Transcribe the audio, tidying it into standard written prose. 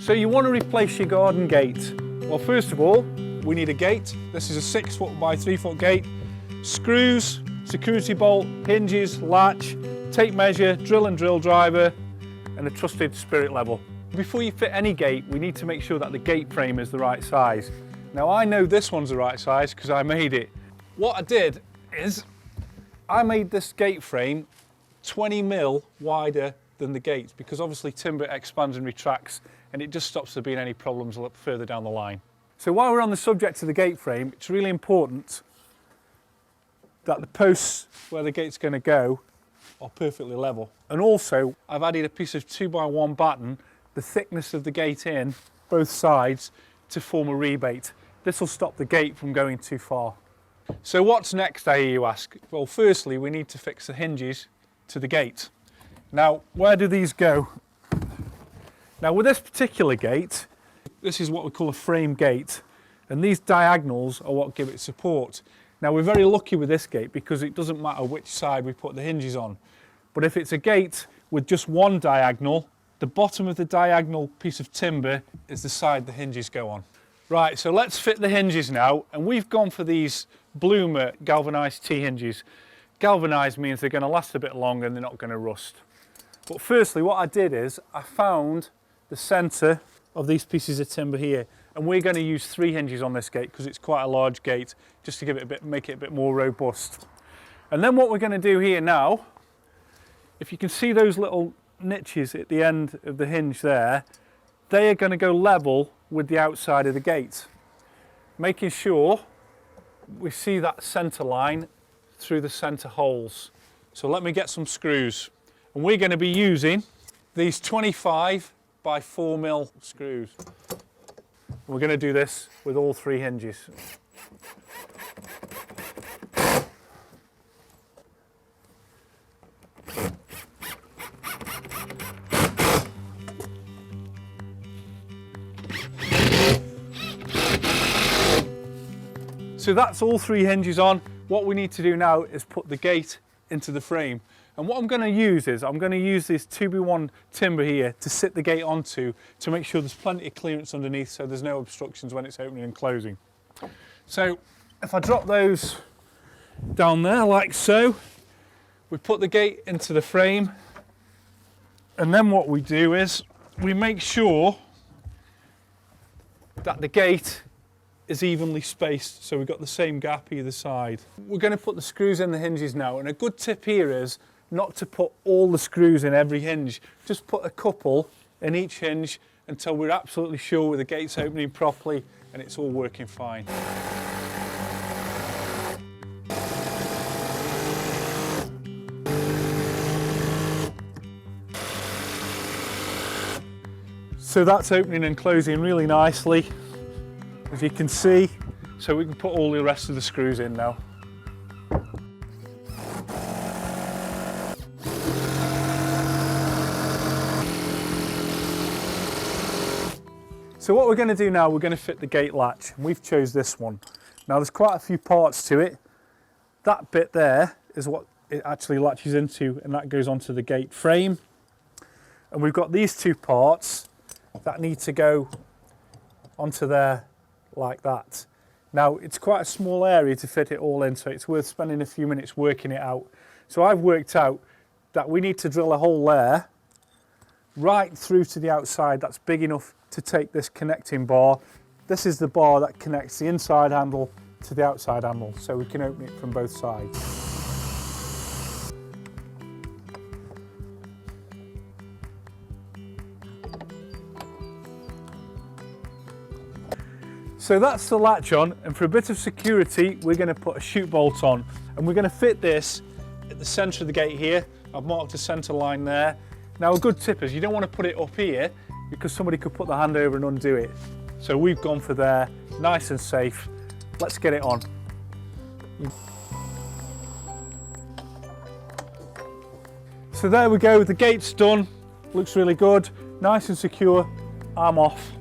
So you want to replace your garden gate. Well, first of all, we need a gate. This is a 6 foot by 3 foot gate. Screws, security bolt, hinges, latch, tape measure, drill and drill driver, and a trusted spirit level. Before you fit any gate, we need to make sure that the gate frame is the right size. Now I know this one's the right size because I made it. What I did is I made this gate frame 20 mil wider than the gate, because obviously timber expands and retracts and it just stops there being any problems a little further down the line. So while we're on the subject of the gate frame, it's really important that the posts where the gate's going to go are perfectly level. And also I've added a piece of 2x1 batten, the thickness of the gate in both sides, to form a rebate. This will stop the gate from going too far. So what's next, I hear you ask? Well, firstly we need to fix the hinges to the gate. Now, where do these go? Now with this particular gate, this is what we call a frame gate, and these diagonals are what give it support. Now we're very lucky with this gate because it doesn't matter which side we put the hinges on. But if it's a gate with just one diagonal, the bottom of the diagonal piece of timber is the side the hinges go on. Right, so let's fit the hinges now, and we've gone for these Bloomer galvanised T-hinges. Galvanised means they're going to last a bit longer and they're not going to rust. But firstly, what I did is I found the centre of these pieces of timber here, and we're going to use 3 hinges on this gate because it's quite a large gate, just to give it a bit, make it a bit more robust. And then what we're going to do here now, if you can see those little niches at the end of the hinge there, they are going to go level with the outside of the gate, making sure we see that centre line through the centre holes. So let me get some screws, and we're going to be using these 25 by 4 mil screws. We're going to do this with all 3 hinges. So that's all 3 hinges on. What we need to do now is put the gate into the frame. And what I'm going to use is, I'm going to use this 2x1 timber here to sit the gate onto, to make sure there's plenty of clearance underneath so there's no obstructions when it's opening and closing. So if I drop those down there like so, we put the gate into the frame, and then what we do is we make sure that the gate is evenly spaced, so we've got the same gap either side. We're going to put the screws in the hinges now, and a good tip here is not to put all the screws in every hinge. Just put a couple in each hinge until we're absolutely sure the gate's opening properly and it's all working fine. So that's opening and closing really nicely, as you can see, so we can put all the rest of the screws in now. So what we're going to do now, we're going to fit the gate latch, and we've chose this one. Now there's quite a few parts to it. That bit there is what it actually latches into, and that goes onto the gate frame. And we've got these 2 parts that need to go onto there like that. Now it's quite a small area to fit it all in, so it's worth spending a few minutes working it out. So I've worked out that we need to drill a hole there right through to the outside. That's big enough to take this connecting bar. This is the bar that connects the inside handle to the outside handle, so we can open it from both sides. So that's the latch on, and for a bit of security we're going to put a chute bolt on, and we're going to fit this at the centre of the gate here. I've marked a centre line there. Now a good tip is you don't want to put it up here because somebody could put the hand over and undo it. So we've gone for there, nice and safe. Let's get it on. So there we go, the gate's done, looks really good, nice and secure. I'm off.